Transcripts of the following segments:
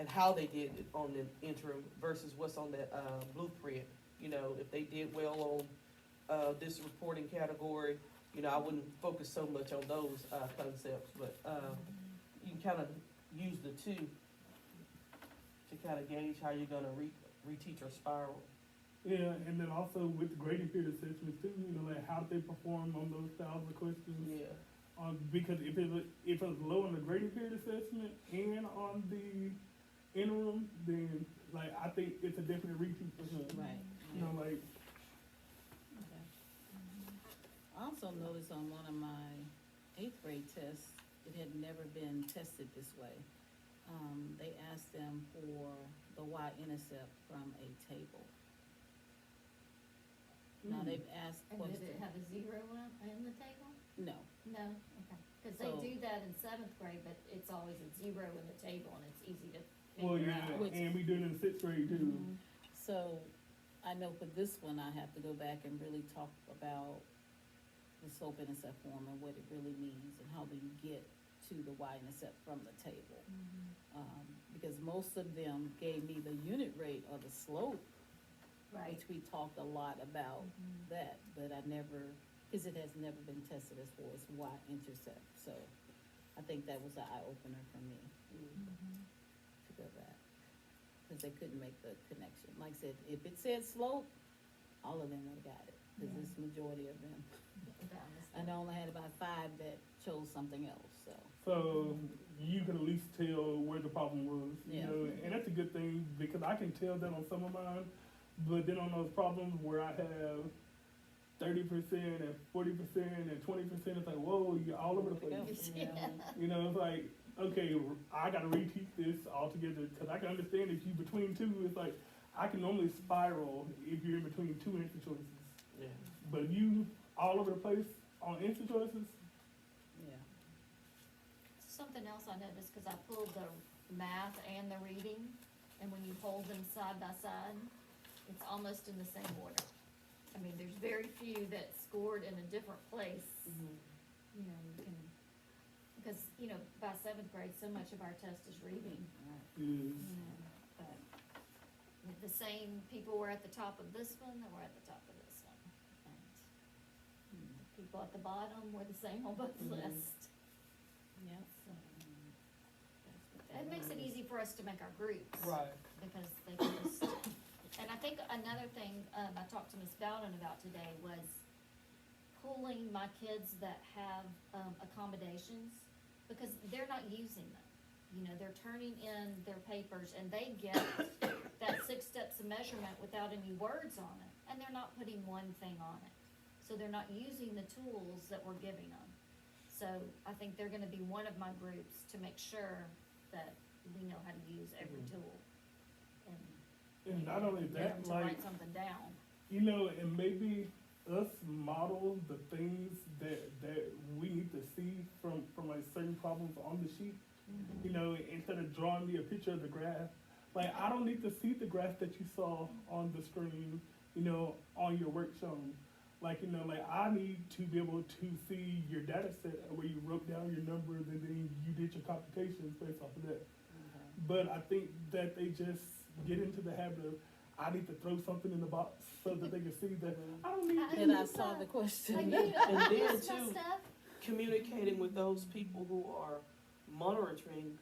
and how they did it on the interim versus what's on that, blueprint. You know, if they did well on, this reporting category, you know, I wouldn't focus so much on those, concepts, but, you can kind of use the two to kind of gauge how you're gonna reteach or spiral. Yeah, and then also with the grading period assessments too, you know, like how did they perform on those 1,000 questions? Yeah, Because if it was low on the grading period assessment and on the interim, then like I think it's a definite repeat for him. Right. You know, like Okay. I also noticed on one of my eighth grade tests, it had never been tested this way. They asked them for the y-intercept from a table. Now, they've asked And did questions, it have a zero in the table? no, No, okay, cause So- they do that in seventh grade, but it's always a zero in the table and it's easy to well, figure yeah, out. Which- and we do it in the sixth grade too. Mhm. So, I know for this one, I have to go back and really talk about the slope intercept form and what it really means and how do you get to the y-intercept from the table. Because most of them gave me the unit rate or the slope, Right. which we talked a lot about that, but I never, cause it has never been tested as far as y-intercept, so I think that was an eye-opener for me to go back. Cause they couldn't make the connection, like I said, if it said slope, all of them would've got it, cause Yeah. it's majority of them. Down the And I slope. only had about 5 that chose something else, so. So you can at least tell where the problem was, you Yeah. know, and that's a good thing because I can tell that on some of mine, but then on those problems where I have 30% and 40% and 20%, it's like, whoa, you're all over the place. Yeah. You know, it's like, okay, I gotta reteach this altogether because I can understand if you between two, it's like, I can normally spiral if you're in between two answer choices. yeah. But if you all over the place on answer choices, Yeah. Something else I noticed, cause I pulled the math and the reading, and when you hold them side by side, it's almost in the same order. I mean, there's very few that scored in a different place, you know, you can, because, you know, by seventh grade, so much of our test is reading. is you know, but the same people were at the top of this one that were at the top of this one. And the people at the bottom were the same on both lists, Yeah. so. It makes it easy for us to make our groups. Right. Because they can just, and I think another thing, I talked to Ms. Bowden about today was pulling my kids that have, accommodations, because they're not using them. You know, they're turning in their papers and they get that 6 steps of measurement without any words on it, and they're not putting one thing on it. So they're not using the tools that we're giving them. So I think they're gonna be one of my groups to make sure that we know how to use every tool. and not only Get that, them to like, write something down. you know, and maybe us model the things that we need to see from like certain problems on the sheet. You know, instead of drawing me a picture of the graph, like I don't need to see the graph that you saw on the screen, you know, on your work shown. Like, you know, like I need to be able to see your data set where you wrote down your numbers and then you did your computations based off of that. But I think that they just get into the habit of, I need to throw something in the box so that they can see that I don't need I- Then I to. saw the question. Like, then- you and know, then this too- stuff. Communicating with those people who are monitoring,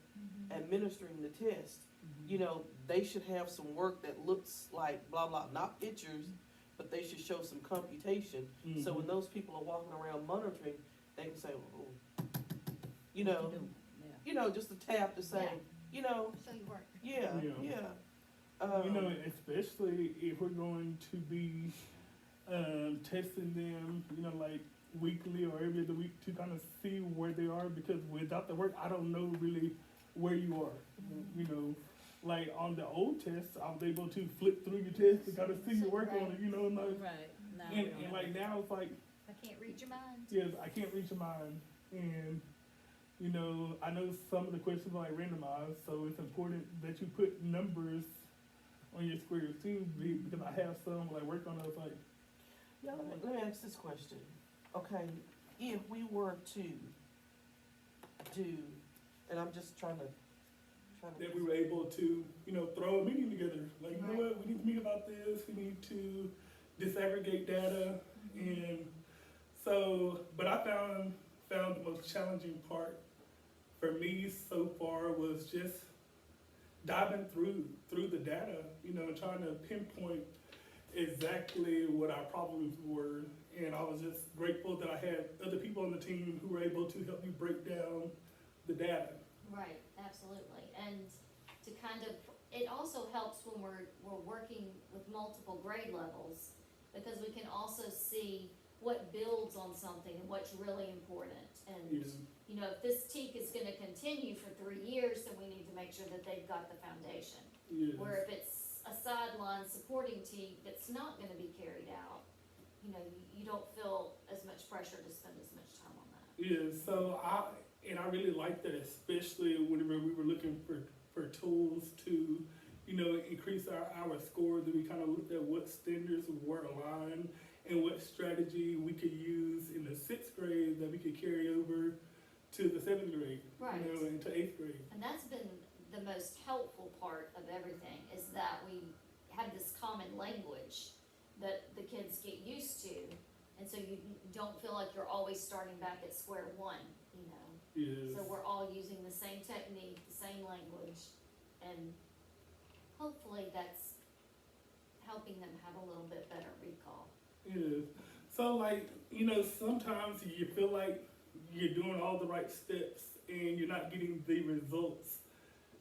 administering the test. You know, they should have some work that looks like blah, blah, not pictures, but they should show some computation. So when those people are walking around monitoring, they can say, oh, you know, just a tap to say, Yeah. you know, Show you work. yeah, Yeah. yeah. You know, especially if we're going to be testing them, you know, like weekly or every other week to kind of see where they are, because without the work, I don't know really where you are. You know, like on the old tests, I was able to flip through your test to kind of see your work on it, you know, and, like, Right, now. and like now it's like, I can't read your mind. yes, I can't reach a mind, and you know, I know some of the questions are like randomized, so it's important that you put numbers on your squares too, because I have some like work on those like, Yeah, let me ask this question. Okay, if we were to do, and I'm just trying to that we were able to, you know, throw a meeting together. Like, you know Right. what, we need to meet about this, we need to disaggregate data, and so, but I found the most challenging part for me so far was just diving through the data, you know, trying to pinpoint exactly what our problems were. And I was just grateful that I had other people on the team who were able to help me break down the data. Right, absolutely, and to kind of, it also helps when we're working with multiple grade levels, because we can also see what builds on something and what's really important, and, Yes. you know, if this TEAC is gonna continue for 3 years, then we need to make sure that they've got the foundation. Yes. Where if it's a sideline supporting TEAC that's not gonna be carried out, you know, you don't feel as much pressure to spend as much time on that. Yeah, so I really like that, especially whenever we were looking for tools to, you know, increase our scores, and we kind of looked at what standards were aligned and what strategy we could use in the 6th grade that we could carry over to the 7th grade, Right. you know, and to 8th grade. And that's been the most helpful part of everything, is that we have this common language that the kids get used to, and so you don't feel like you're always starting back at square one, you know? Yes. So we're all using the same technique, the same language, and hopefully that's helping them have a little bit better recall. Yeah. So like, you know, sometimes you feel like you're doing all the right steps and you're not getting the results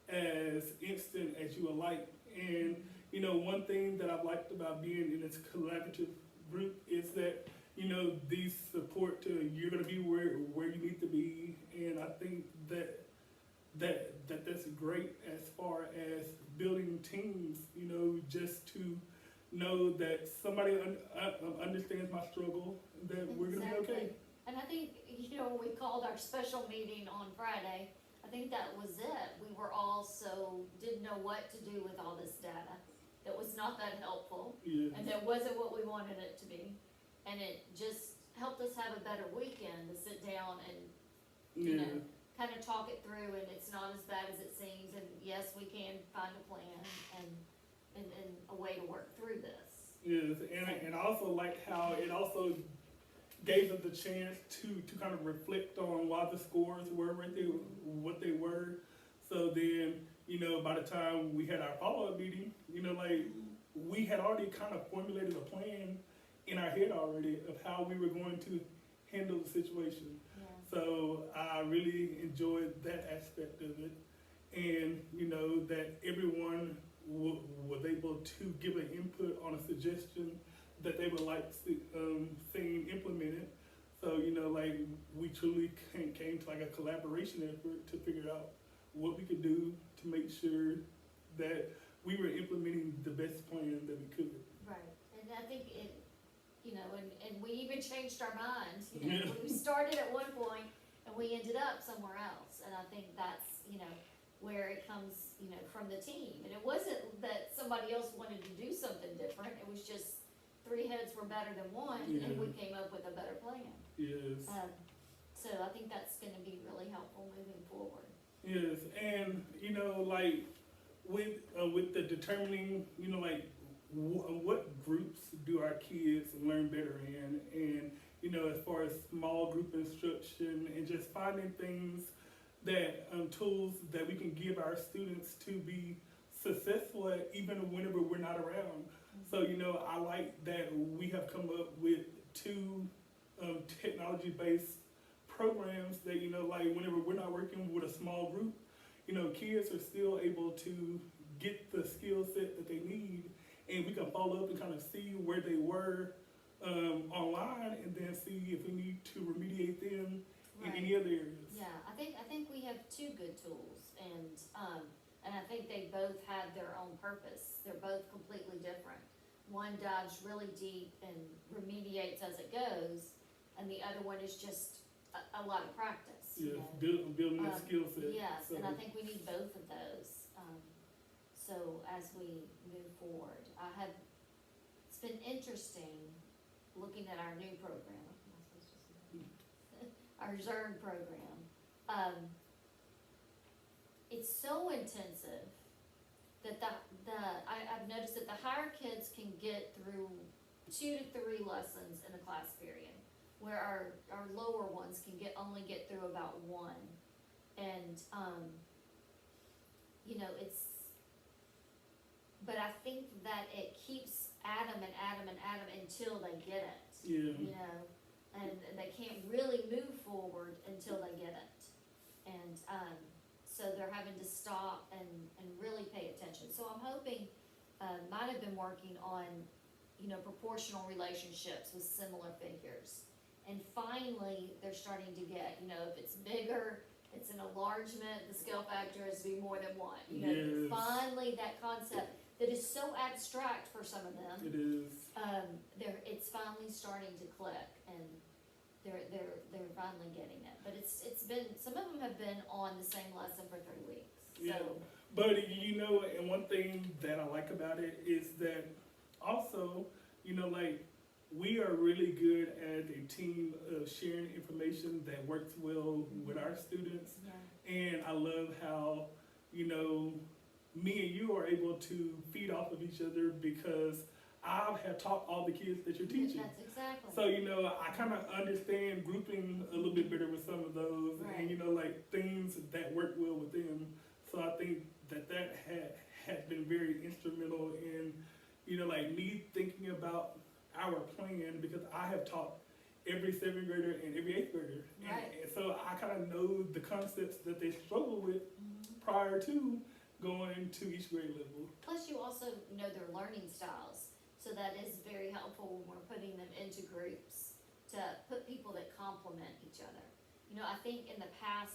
as instant as you would like. And, you know, one thing that I've liked about being in this collaborative group is that, you know, these support to, you're gonna be where you need to be. And I think that's great as far as building teams, you know, just to know that somebody understands my struggle, that we're gonna be okay. Exactly. And I think, you know, when we called our special meeting on Friday, I think that was it. We were all didn't know what to do with all this data. It was not that helpful, Yeah. and it wasn't what we wanted it to be. And it just helped us have a better weekend to sit down and, you Yeah. know, kind of talk it through, and it's not as bad as it seems, and yes, we can find a plan and a way to work through this. Yes, and I also like how it also gave us the chance to kind of reflect on why the scores were what they were. So then, you know, by the time we had our follow-up meeting, you know, like, we had already kind of formulated a plan in our head already of how we were going to handle the situation. Yeah. So I really enjoyed that aspect of it. And, you know, that everyone was able to give an input on a suggestion that they would like seeing implemented. So, you know, like, we truly came to like a collaboration effort to figure out what we could do to make sure that we were implementing the best plan that we could. Right, and I think it, you know, and we even changed our minds, you know, Yeah. we started at one point and we ended up somewhere else, and I think that's, you know, where it comes, you know, from the team. And it wasn't that somebody else wanted to do something different, it was just 3 heads were better than one, and we Yeah. came up with a better plan. Yes. So I think that's gonna be really helpful moving forward. Yes, and you know, like with the determining, you know, like what groups do our kids learn better in, and you know, as far as small group instruction and just finding things that tools that we can give our students to be successful at, even whenever we're not around. So you know, I like that we have come up with 2 technology-based programs that, you know, like whenever we're not working with a small group, you know, kids are still able to get the skill set that they need, and we can follow up and kind of see where they were online, and then see if we need to remediate them in any other areas. Yeah, I think we have 2 good tools, and I think they both have their own purpose. They're both completely different. One dives really deep and remediates as it goes, and the other one is just a lot of practice, you Yes, know? building that skill set. Yes, So, and I think we need both of those. So as we move forward, it's been interesting looking at our new program. What am I supposed to say? Our ZERN program. it's so intensive that I've noticed that the higher kids can get through 2 to 3 lessons in a class period, where our lower ones can only get through about 1. And, you know, but I think that it keeps at them until they get it. Yeah. You know, and they can't really move forward until they get it. And, so they're having to stop and really pay attention. So I'm hoping, might have been working on, you know, proportional relationships with similar figures. And finally, they're starting to get, you know, if it's bigger, it's an enlargement, the scale factor has to be more than 1. You know, Yes. finally that concept that is so abstract for some of them, It is. it's finally starting to click, and they're finally getting it. But it's been, some of them have been on the same lesson for 3 weeks. Yeah. So, But you know, and one thing that I like about it is that also, you know, like, we are really good as a team of sharing information that works well with our students. yeah, And I love how, you know, me and you are able to feed off of each other because I have taught all the kids that you're teaching. that's exactly. So, you know, I kind of understand grouping a little bit better with some of those, Right. and, you know, like, things that work well with them. So I think that has been very instrumental in, you know, like, me thinking about our plan, because I have taught every 7th grader and every 8th grader. Right. And so I kind of know the concepts that they struggle with Mhm. prior to going to each grade level. Plus, you also know their learning styles, so that is very helpful when we're putting them into groups, to put people that complement each other. You know, I think in the past,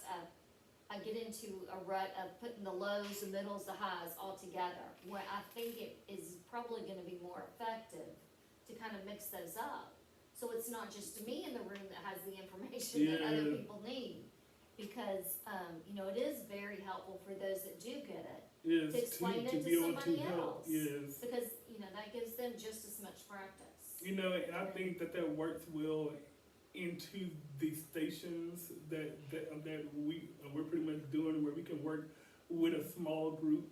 I get into a rut of putting the lows, the middles, the highs all together, where I think it is probably gonna be more effective to kind of mix those up. So it's not just me in the room that has the information that other Yeah. people need. Because, you know, it is very helpful for those that do get it, Yes, to explain it to to be able to somebody help. else. Yes. because, you know, that gives them just as much practice. You know, and I think that works well into these stations that we're pretty much doing, where we can work with a small group,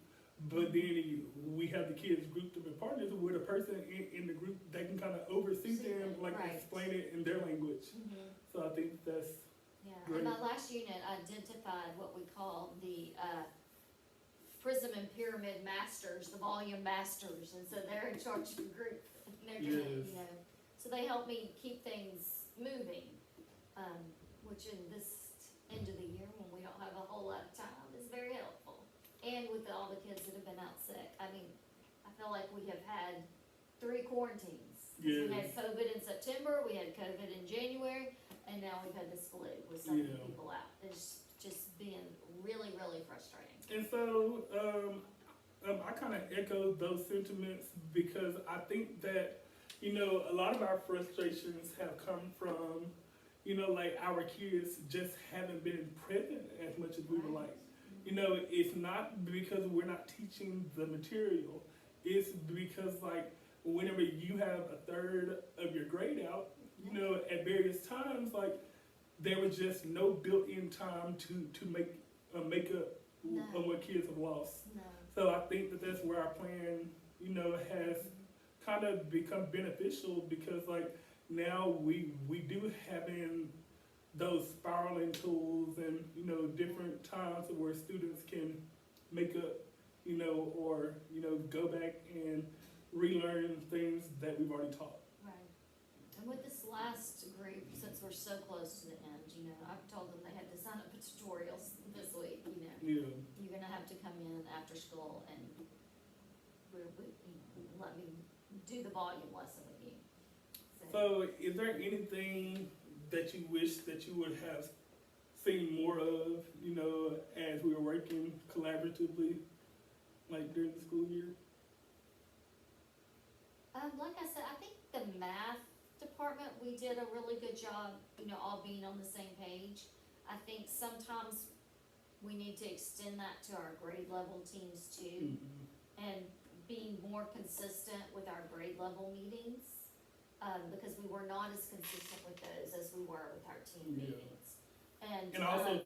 but then we have the kids grouped up in partners with a person in the group that can kind of oversee See them, them, like, right. explain it in their language. So I think that's Yeah, Great. and my last unit identified what we call the, Prism and Pyramid Masters, the volume masters, and so they're in charge of the group. And they're gonna, Yes. you know, so they help me keep things moving, which in this end of the year, when we don't have a whole lot of time, is very helpful. And with all the kids that have been out sick, I mean, I feel like we have had 3 quarantines. 'Cause we had Yes. COVID in September, we had COVID in January, and now we've had this flu with so many Yeah. people out. It's just been really, really frustrating. And so, I kind of echo those sentiments, because I think that, you know, a lot of our frustrations have come from, you know, like, our kids just haven't been present as much as we would like. You know, it's not because we're not teaching the material, it's because, like, whenever you have a third of your grade out, you know, at various times, like, there was just no built-in time to make up No. on what kids have lost. No. So I think that that's where our plan, you know, has kind of become beneficial, because, like, now we do have in those spiraling tools, and, you know, different times where students can make up, you know, or, you know, go back and relearn things that we've already taught. Right. And with this last group, since we're so close to the end, you know, I've told them they had to sign up for tutorials this week, you know. Yeah. You're gonna have to come in after school and let me do the volume lesson with you. So is there anything that you wish that you would have seen more of, you know, as we were working collaboratively, like, during the school year? Like I said, I think the math department, we did a really good job, you know, all being on the same page. I think sometimes we need to extend that to our grade level teams too, and being more consistent with our grade level meetings. Because we were not as consistent with those as we were with our team Yeah. meetings. And, And also